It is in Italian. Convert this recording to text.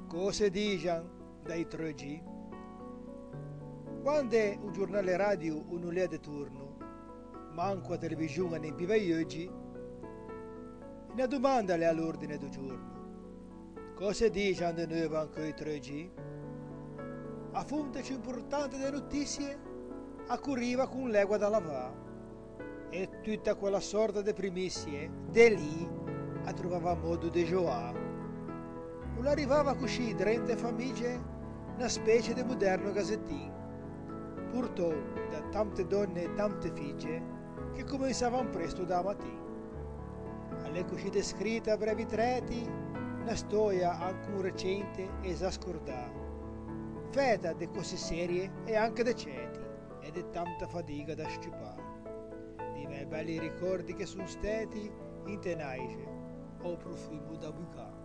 Cose dicono dai 3G? Quando è un giornale radio non è di turno, manco a televisione nei più oggi, una domanda è all'ordine del giorno. Cosa dicono di nuovo anche i 3G? A fonte più importante delle notizie, accurriva con l'egua da lavare. E tutta quella sorta di primizie, de lì, a trovava modo di giocare. Non arrivava così drente famiglie una specie di moderno gazzettino. Purtroppo da tante donne e tante figlie che cominciavano presto da mattina. Alle così descritte a brevi tratti una storia ancora recente e esascordata, fatta di cose serie e anche di ceti e di tanta fatica da scipare. Di miei belli ricordi che sono stati in tenace o profumo da bucare.